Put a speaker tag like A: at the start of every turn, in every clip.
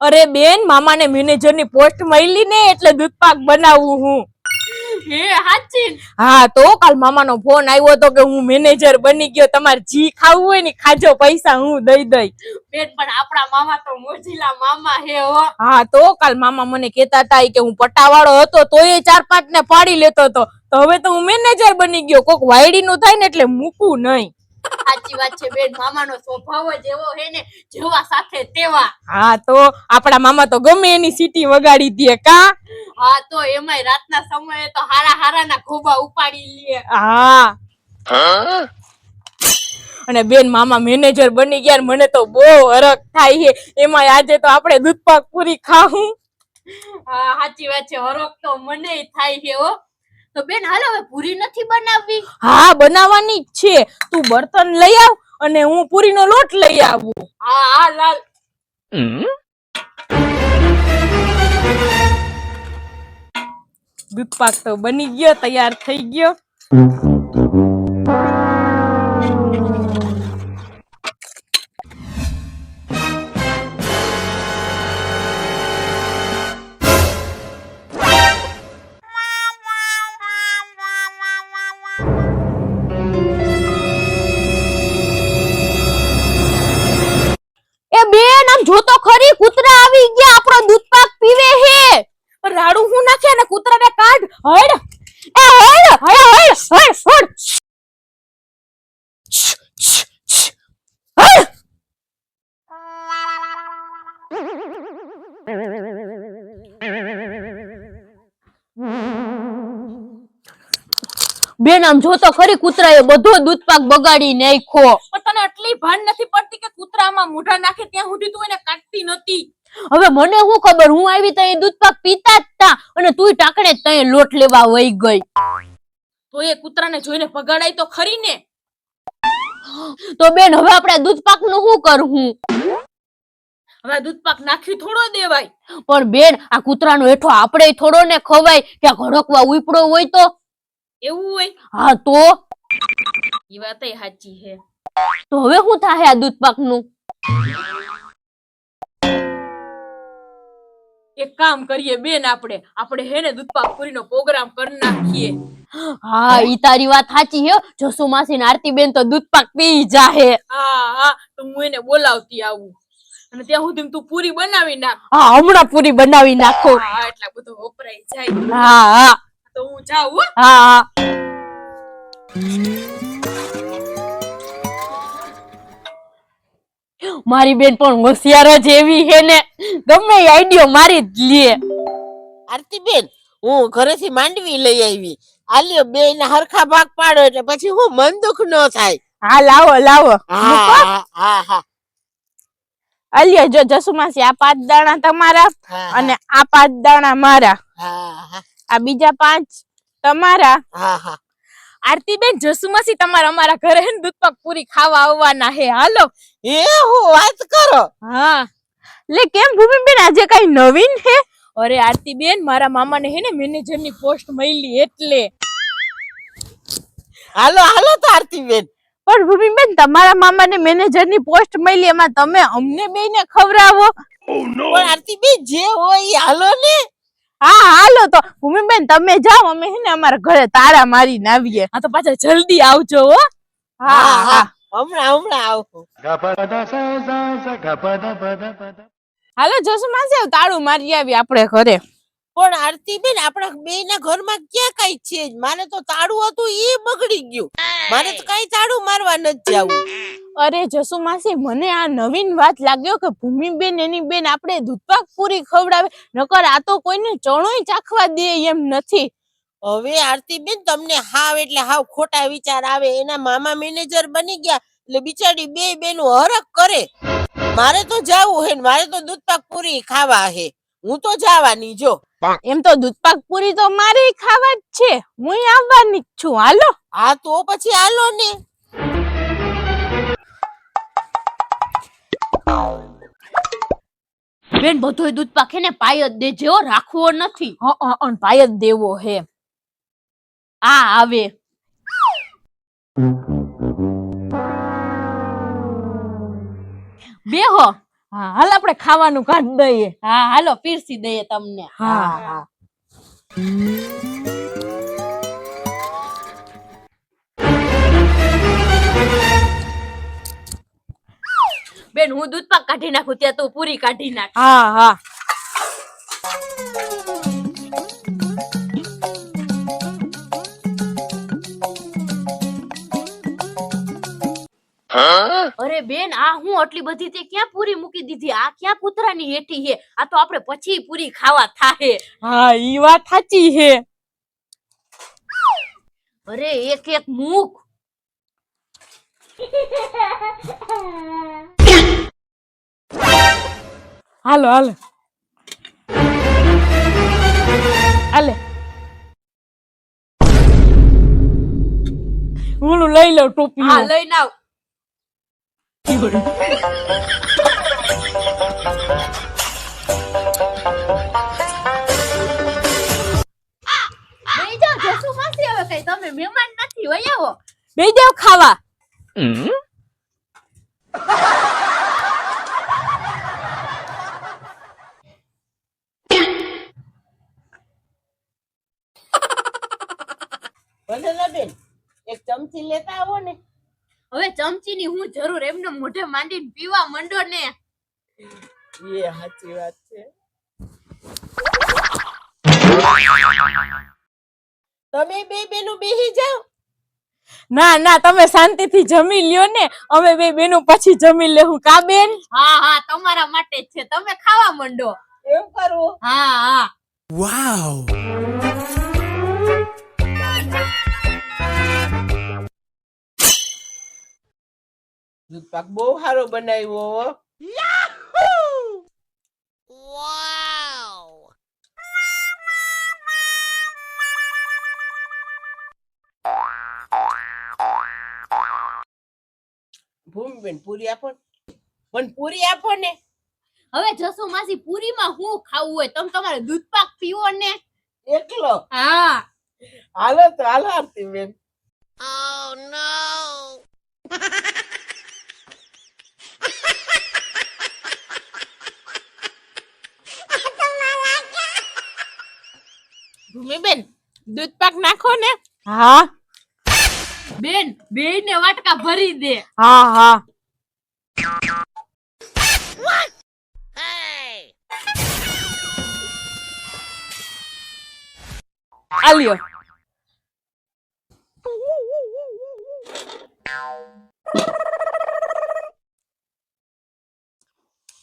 A: અરે બેન, મામાને મેનેજરની પોસ્ટ મળી ને એટલે દૂધપાક બનાવું હું.
B: હે હાચી?
A: હા તો કાલ મામાનો ફોન આવ્યો તો કે હું મેનેજર બની ગયો, તમારે જી ખાવું હોય ને ખાજો, પૈસા હું દઈ દઈ.
B: બેન પણ આપણા મામા તો મોજીલા મામા હે હો.
A: હા તો કાલ મામા મને કહેતા હતા કે હું પટાવાળો હતો તોય 4-5 ને પાડી લેતો હતો, તો હવે તો હું મેનેજર બની ગયો. કોક વાયડી નું થાય ને એટલે મૂકવું નહીં.
B: સાચી વાત છે બેન, મામાનો સ્વભાવ જ એવો હે ને, જેવા સાથે તેવા.
A: હા તો આપણા મામા તો ગમે એની સીટી વગાડી દે કા.
B: હા તો એમાંય રાતના સમયે તો હારા ખોબા ઉપાડી લે.
A: હા અને બેન મામા મેનેજર બની ગયા, મને તો બહુ હરખ થાય છે. એમાં આજે તો આપણે દૂધપાક પૂરી ખાવું.
B: હા સાચી વાત છે, હરખ તો મને થાય છે હો. તો બેન હાલો હવે પૂરી નથી બનાવવી?
A: હા બનાવવાની જ છે. તું બર્તન લઈ આવ અને હું પૂરીનો લોટ લઈ આવું.
B: હા હા લાલ.
A: દૂધપાક તો બની ગયો, તૈયાર થઈ ગયો. એ બેન આમ જો તો ખરી, કૂતરા આવી ગયા, આપણો દૂધપાક પીવે હે. રાડું હું નાખે ને કૂતરાને કાઢ. હડ એ હડ હડ હડ હડ બેન આમ જો તો ખરી, કૂતરાએ બધો દૂધપાક બગાડી નાખ્યો.
B: પણ તને આટલી ભાન નથી પડતી કે કૂતરામાં મોઢા નાખે ત્યાં સુધી તું એને કાઢતી નથી?
A: હવે મને શું ખબર, હું આવી તો એ દૂધપાક પીતા જ તા અને તુંય ટાકણે જ તઈ લોટ લેવા વઈ ગઈ.
B: તો એ કૂતરાને જોઈને ભગાડાય તો ખરી ને.
A: તો બેન હવે આપણે દૂધપાક નું શું કરવું?
B: હવે દૂધપાક નાખી થોડો દેવાય.
A: પણ બેન આ કૂતરાનો હેઠો આપણે થોડો ને ખવાય, ક્યાં ઘડકવા ઉપડો હોય તો.
B: એવું હોય?
A: હા તો
B: એ વાતય સાચી હે.
A: તો હવે શું થાય આ દૂધપાક નું?
B: એક કામ કરીએ બેન, આપણે હે ને દૂધપાક પૂરીનો પ્રોગ્રામ કરી નાખીએ.
A: હા ઈ તારી વાત સાચી હે. જસુ માસી ને આરતી બેન તો દૂધપાક પી જાહે.
B: હા તો હું એને બોલાવતી આવું અને ત્યાં સુધી તું પૂરી બનાવી નાખ.
A: હા હમણાં પૂરી બનાવી નાખો.
B: હા એટલા બધો વપરાઈ જાય.
A: હા
B: તો હું જાઉં હો.
A: હા. મારી બેન પણ હોશિયાર જ એવી હે ને, ગમે આઈડિયો મારી જ લે.
C: આરતી બેન, હું ઘરેથી માંડવી લઈ આવી. આલ્યો બે ના હરખા ભાગ પાડો એટલે પછી હું મન દુઃખ ન થાય.
A: હા લાવો લાવો.
C: હા.
A: અલ્યો જો જસુમાસી, આ 5 દાણા તમારા અને આ 5 દાણા મારા. આ બીજા 5 તમારા.
C: હા.
A: આરતી બેન, જસુમાસી તમારા અમારા ઘરે હે ને દૂધપાક પૂરી ખાવા આવવાના હે, હાલો.
C: એ હું વાત કરો.
A: હા લે કેમ ભૂમિબેન, આજે કઈ નવીન હે? અરે આરતી બેન, મારા મામાને હે ને મેનેજરની પોસ્ટ મળી એટલે.
C: હાલો તો આરતી બેન.
A: પણ ભૂમિબેન, તમારા મામાને મેનેજરની પોસ્ટ મળી, એમાં તમે અમને બેયને ખવડાવો.
C: પણ આરતી બેન જે હોય હાલો ને.
A: હા હાલો તો ભૂમિબેન તમે જાઓ, અમે હે ને અમારા ઘરે તાળા મારીને આવીએ. હા તો પાછા જલ્દી આવજો હો. હા
C: હમણાં આવું.
A: હાલો જસુમાસી, તાળું મારી આવી આપણે ઘરે.
C: પણ આરતી બેન, આપણા બે ના ઘરમાં ક્યાં કઈ છે? મારે તો તાળું હતું એ બગડી ગયું. મારે તો કઈ તાળું મારવા નથી જાવું.
A: અરે જસુમાસી, મને આ નવીન વાત લાગ્યો કે ભૂમિબેન એની બેન આપણે દૂધપાક પૂરી ખવડાવે, નકર આ તો કોઈને ચણોય ચાખવા દે એમ નથી.
C: હવે આરતી બેન, તમને હાવ એટલે હાવ ખોટા વિચાર આવે. એના મામા મેનેજર બની ગયા એટલે બિચારી બે બેનું હરખ કરે. મારે તો જાવું હે, મારે તો દૂધપાક પૂરી ખાવા હે. હું તો જવાની જો.
A: એમ તો દૂધપાક પૂરી તો મારે ખાવા જ છે, હું આવવાની જ છું. હાલો.
C: હા તો પછી હાલો ને.
A: બેન બધોય દૂધપાક હે ને પાય જ દેજે હો, રાખવો નથી. પાય જ દેવો હે. આવે બેહો. હા હાલ આપણે ખાવાનું કાઢ દઈએ.
B: હા હાલો પીરસી દઈએ તમને.
A: હા.
B: બેન હું દૂધ પાક કાઢી નાખું ત્યાં તું પૂરી કાઢી નાખ.
A: હા.
B: અરે બેન આ હું આટલી બધી તે ક્યાં પૂરી મૂકી દીધી? આ ક્યાં કૂતરાની હેઠી હે? આ તો આપણે પછી પૂરી ખાવા થાહે.
A: હા ઈ વાત સાચી છે.
B: અરે એક એક મુખ.
A: હાલો હાલે હું લઈ લઉં ટોપી.
B: હા લઈને આવ. બેહી જાઓ જસુ માસી, હવે કઈ તમે મહેમાન નથી, વઈ આવો.
A: બે જાવ ખાવા.
C: વંદના બેન એક ચમચી લેતા આવો ને.
B: હવે ચમચીની હું જરૂર, એમને મોઢે માંડીને પીવા મંડો ને.
C: એ સાચી વાત છે. તમે બે બેનું બેહી જાઓ.
A: ના તમે શાંતિથી જમી લ્યો ને, અમે બે બેનો પછી જમી લેવું. કા બેન?
B: હા તમારા માટે જ છે, તમે ખાવા મંડો.
C: એવું કરવું?
B: હા.
C: દૂધ પાક બહુ સારો બનાવ્યો હો. ભૂમિબેન પૂરી આપો ને. પણ પૂરી આપો ને.
B: હવે જસુ માસી પૂરીમાં હું ખાવું હોય તમે તમારે દૂધ પાક પીવો ને.
C: એકલો?
B: હા.
C: હાલો તો હાલો આરતી બેન.
B: ભૂમિબેન દૂધ પાક નાખો ને.
A: હા
B: બેન બેયને વાટકા ભરી દે.
A: હા. આલ્યો.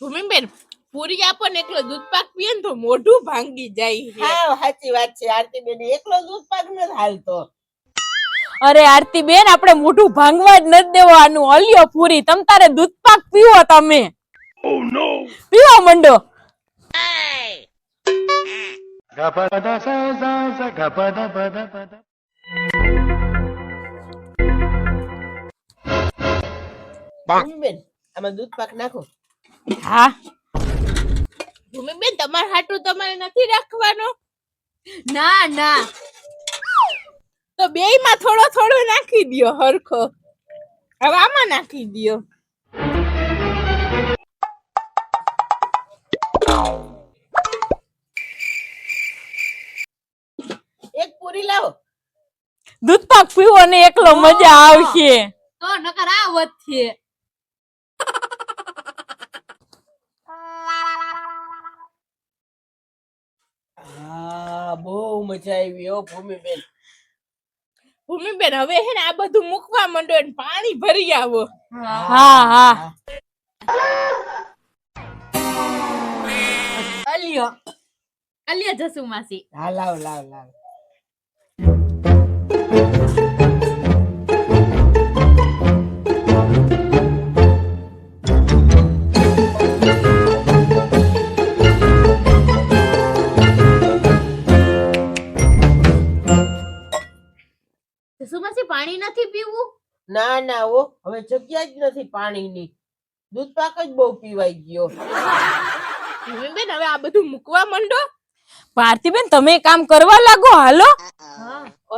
B: ભૂમિબેન પૂરી આપો ને એકલો દૂધ પાક પીએ ને તો મોઢું ભાંગી જાય.
C: હા સાચી વાત છે. આરતી બેન એકલો દૂધ પાક નથી હાલતો.
A: અરે આરતી બેન આપણે મોઢું ભાંગવા જ નથી દેવાનું. અલ્યો પૂરી, તમ તારે દૂધ પાક પીવો તમે. પીવા મંડો.
C: ભૂમિબેન આમાં દૂધ પાક નાખો.
A: હા
B: ભૂમિબેન તમાર હાટું તમારે નથી રાખવાનો? ના તો બેયમાં થોડો થોડો નાખી દ્યો હરખો. હવે આમાં નાખી દ્યો.
C: એક પૂરી લાવો.
A: દૂધ પાક પીવો ને એકલો મજા આવશે.
B: તો નકર આ વધશે.
C: હા બહુ મજા આવી હો ભૂમિબેન.
B: ભૂમિબેન હવે હે ને આ બધું મૂકવા માંડો ને પાણી ભરી આવો.
A: હા
B: અલ્યો જસુ માસી.
C: હા લાવ.
B: જસુ માસી પાણી નથી પીવું?
C: ના ઓ હવે જગ્યા જ નથી પાણીની. દૂધ પાક જ બહુ પીવાઈ ગયો.
B: ભૂમિબેન હવે આ બધું મૂકવા માંડો.
A: ભારતી બેન તમે કામ કરવા લાગો. હાલો.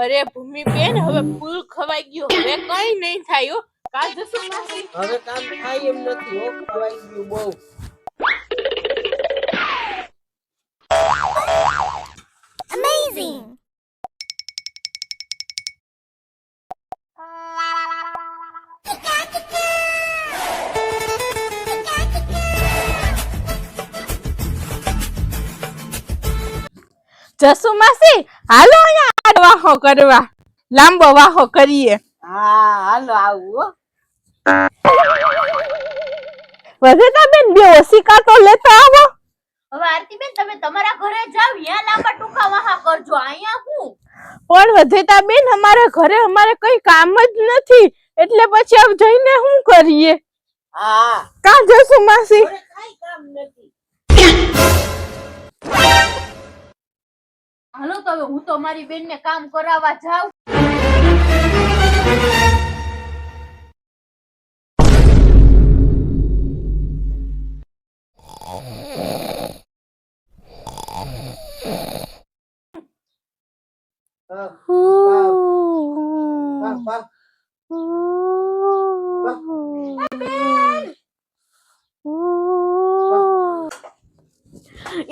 B: અરે ભૂમિબેન હવે ફૂલ ખવાઈ ગયો, હવે કઈ નહીં થાય હો. કા જસુ માસી?
C: હવે કામ થાય એમ નથી હો, ખવાઈ ગયું બહુ.
B: જસુ માસી હાલો અહીંયા આ વાહો કરવા લાંબો વાહો કરીએ.
C: હા હાલો આવું
B: વધેતા બેન બે ઓસિકા તો લેતા આવો.
A: હવે આરતીબેન તમે તમારા ઘરે જાવ, ત્યાં લાંબા ટૂંકા વાહા કરજો, અહીંયા હું.
B: પણ વધેતા બેન અમારા ઘરે અમારે કઈ કામ જ નથી એટલે પછી આવ જઈને શું કરીએ?
C: હા
B: કા જસુ માસી?
C: ઘરે કાંઈ કામ નથી.
A: હાલો તો હવે હું તો મારી બેનને કામ કરાવવા જાઉં.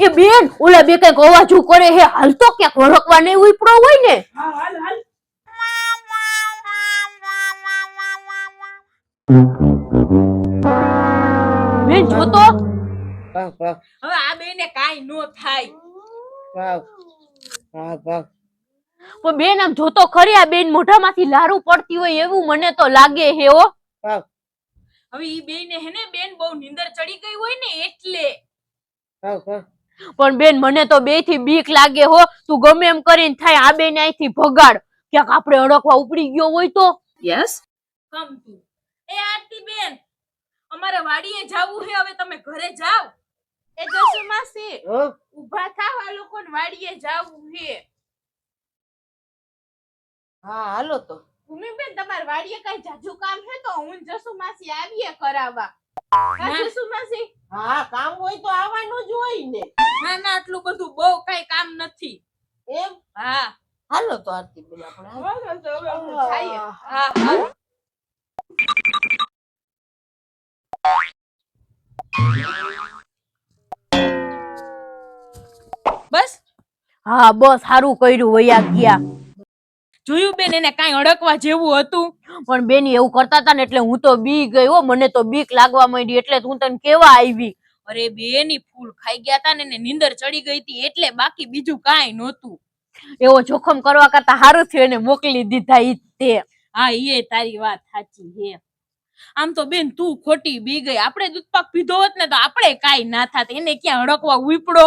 A: એ બેન ઓલા બે કઈક અવાજ કરે હે, હાલ તો ક્યાંક વળકવા નહીં ઉપડો હોય ને. બેન જો તો
B: હવે આ બેને કાઈ નો થાય.
A: પણ બેન આમ જોતો ખરી, આ બેન મોઢામાંથી લારું પડતી હોય એવું મને તો લાગે હે. હો
B: હવે ઈ બેને હે ને બેન બહુ નીંદર ચડી ગઈ હોય ને એટલે.
A: પણ બેન મને તો બે થી બીક લાગે હો. તું ગમે એમ કરીને થાય આ બેન અહીંથી ભગાડ, ક્યાંક આપણે અડકવા ઉપડી ગયો હોય તો.
B: યસ કમ તું. એ આરતી બેન અમારે વાડીએ જાવું હે, હવે તમે ઘરે જાવ. એ જસુ માસી ઊભા થાવ, આ લોકોને વાડીએ જાવું હે.
C: હા હાલો તો.
B: ભૂમિબેન તમારે વાડીએ કઈ જાજુ કામ હે તો હું જસુ માસી આવીએ કરાવવા. હા જસુ માસી.
C: હા કામ હોય તો આવવાનું જ હોય ને.
B: ના ના આટલું બધું બહુ કઈ કામ નથી.
C: એમ
B: હા
C: હાલો તો આરતી બેન આપણે
B: હાલો તો હવે આપણે જઈએ. હા હા બસ
A: હા બસ સારું કર્યું, વયા ગયા.
B: જોયું બેન એને કાઈ અડકવા જેવું હતું.
A: પણ બેન એવું કરતા હતા ને એટલે હું તો બી ગઈ હો. મને તો બીક લાગવા માંડી એટલે હું તને કેવા આવી.
B: અરે બેની ફૂલ ખાઈ ગયા તા ને એને નીંદર ચડી ગઈ હતી એટલે, બાકી બીજું કાઈ નહોતું.
A: એવો જોખમ કરવા કરતા સારું થયું એને મોકલી દીધા ઈ તે.
B: હા એ તારી વાત સાચી હે. આમ તો બેન તું ખોટી બી ગઈ. આપણે દૂધપાક પીધો હોત ને તો આપણે કાઈ ના થાત. એને ક્યાં અડકવા ઉપડો.